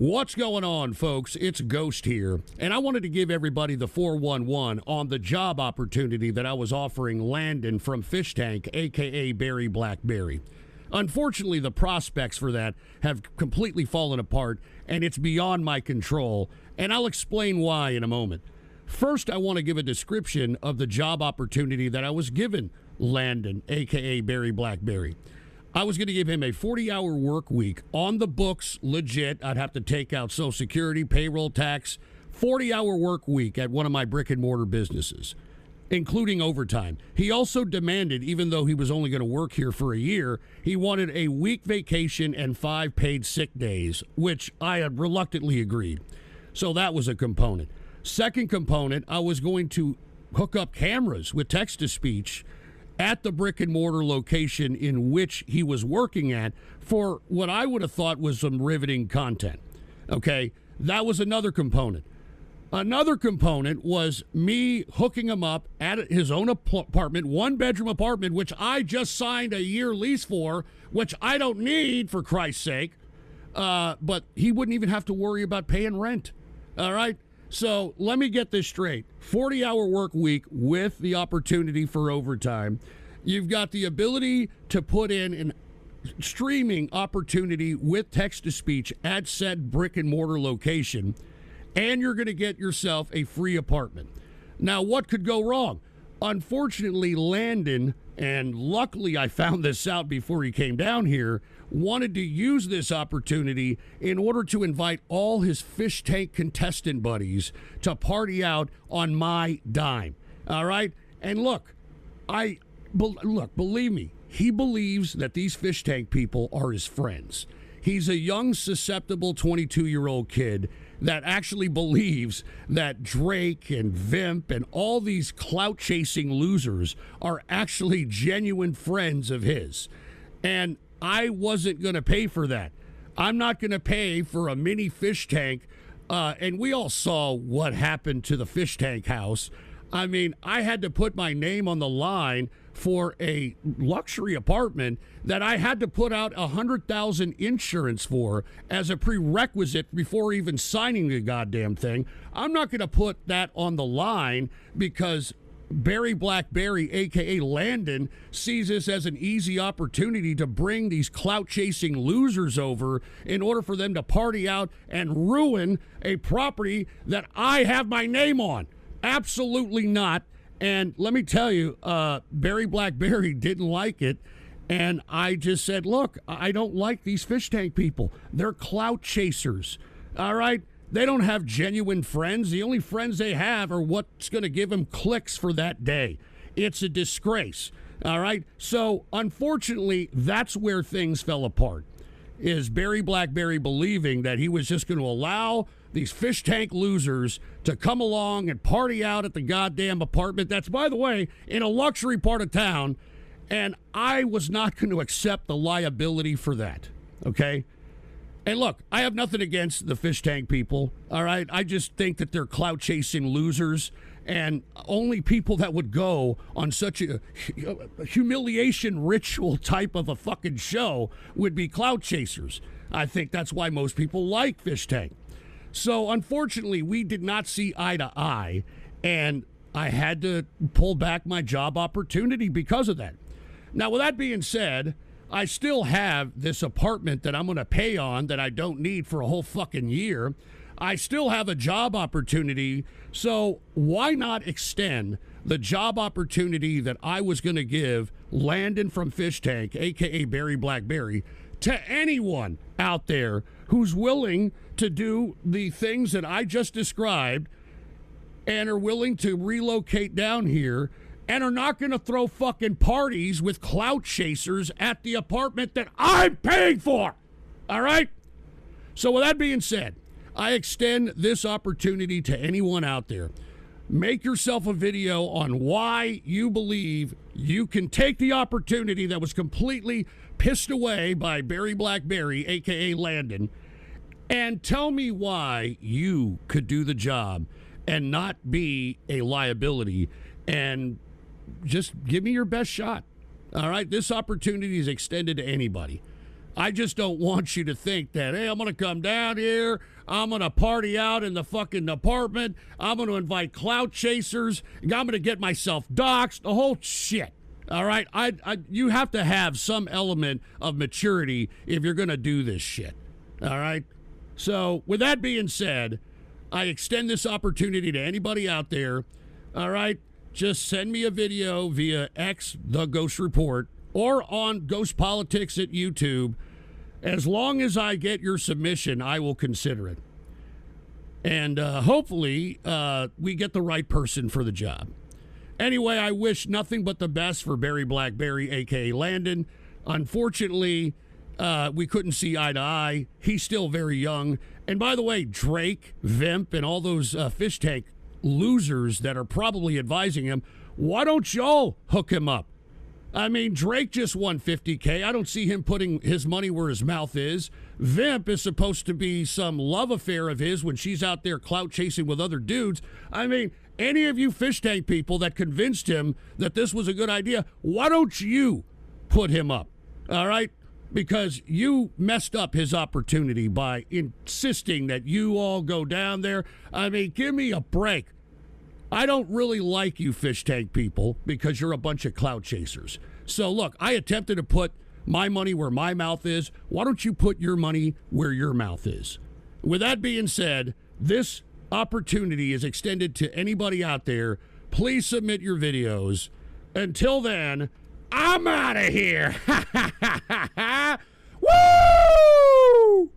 What's going on, folks? It's Ghost here, and I wanted to give everybody the 411 on the job opportunity that I was offering Landon from Fish Tank, a.k.a. BerryBlackberry. Unfortunately, the prospects for that have completely fallen apart, and it's beyond my control, and I'll explain why in a moment. First, I want to give a description of the job opportunity that I was given Landon, a.k.a. BerryBlackberry. I was going to give him a 40-hour work week on the books, legit. I'd have to take out Social Security, payroll tax, 40-hour work week at one of my brick-and-mortar businesses, including overtime. He also demanded, even though he was only going to work here for a year, he wanted a week vacation and 5 paid sick days, which I had reluctantly agreed. So that was a component. Second component, I was going to hook up cameras with text-to-speech at the brick-and-mortar location in which he was working at for what I would have thought was some riveting content. Okay, that was another component. Another component was me hooking him up at his own apartment, one-bedroom apartment, which I just signed a year lease for, which I don't need, for Christ's sake. But he wouldn't even have to worry about paying rent. All right? So let me get this straight. 40-hour work week with the opportunity for overtime. You've got the ability to put in an streaming opportunity with text-to-speech at said brick-and-mortar location, and you're going to get yourself a free apartment. Now, what could go wrong? Unfortunately, Landon, and luckily I found this out before he came down here, wanted to use this opportunity in order to invite all his fish tank contestant buddies to party out on my dime. All right? And look, believe me, he believes that these fish tank people are his friends. He's a young, susceptible 22-year-old kid that actually believes that Drake and Vimp and all these clout-chasing losers are actually genuine friends of his. And I wasn't going to pay for that. I'm not going to pay for a mini fish tank. And we all saw what happened to the fish tank house. I mean, I had to put my name on the line for a luxury apartment that I had to put out $100,000 insurance for as a prerequisite before even signing the goddamn thing. I'm not going to put that on the line because BerryBlackberry, a.k.a. Landon, sees this as an easy opportunity to bring these clout-chasing losers over in order for them to party out and ruin a property that I have my name on. Absolutely not. And let me tell you, BerryBlackberry didn't like it. And I just said, look, I don't like these fish tank people. They're clout chasers. All right? They don't have genuine friends. The only friends they have are what's going to give them clicks for that day. It's a disgrace. All right? So, unfortunately, that's where things fell apart, is BerryBlackberry believing that he was just going to allow these fish tank losers to come along and party out at the goddamn apartment that's, by the way, in a luxury part of town, and I was not going to accept the liability for that, okay? And look, I have nothing against the fish tank people, all right? I just think that they're clout-chasing losers, and only people that would go on such a humiliation ritual type of a fucking show would be clout chasers. I think that's why most people like fish tank. So, unfortunately, we did not see eye to eye, and I had to pull back my job opportunity because of that. Now, with that being said, I still have this apartment that I'm going to pay on that I don't need for a whole fucking year. I still have a job opportunity, so why not extend the job opportunity that I was going to give Landon from Fish Tank, a.k.a. BerryBlackberry, to anyone out there who's willing to do the things that I just described and are willing to relocate down here and are not going to throw fucking parties with clout chasers at the apartment that I'm paying for. All right? So with that being said, I extend this opportunity to anyone out there. Make yourself a video on why you believe you can take the opportunity that was completely pissed away by BerryBlackberry, a.k.a. Landon, and tell me why you could do the job and not be a liability, and just give me your best shot. All right? This opportunity is extended to anybody. I just don't want you to think that, hey, I'm going to come down here, I'm going to party out in the fucking apartment, I'm going to invite clout chasers, I'm going to get myself doxxed, the whole shit. All right? You have to have some element of maturity if you're going to do this shit. All right? So, with that being said, I extend this opportunity to anybody out there. All right? Just send me a video via X, The Ghost Report, or on Ghost Politics at YouTube. As long as I get your submission, I will consider it. And hopefully we get the right person for the job. Anyway, I wish nothing but the best for BerryBlackberry, a.k.a. Landon. Unfortunately, we couldn't see eye to eye. He's still very young. And by the way, Drake, Vimp, and all those fish tank losers that are probably advising him, why don't y'all hook him up? I mean, Drake just won $50K. I don't see him putting his money where his mouth is. Vimp is supposed to be some love affair of his when she's out there clout chasing with other dudes. I mean, any of you fish tank people that convinced him that this was a good idea, why don't you put him up? All right? Because you messed up his opportunity by insisting that you all go down there. I mean, give me a break. I don't really like you fish tank people because you're a bunch of clout chasers. So, look, I attempted to put my money where my mouth is. Why don't you put your money where your mouth is? With that being said, this opportunity is extended to anybody out there. Please submit your videos. Until then, I'm out of here. Woo!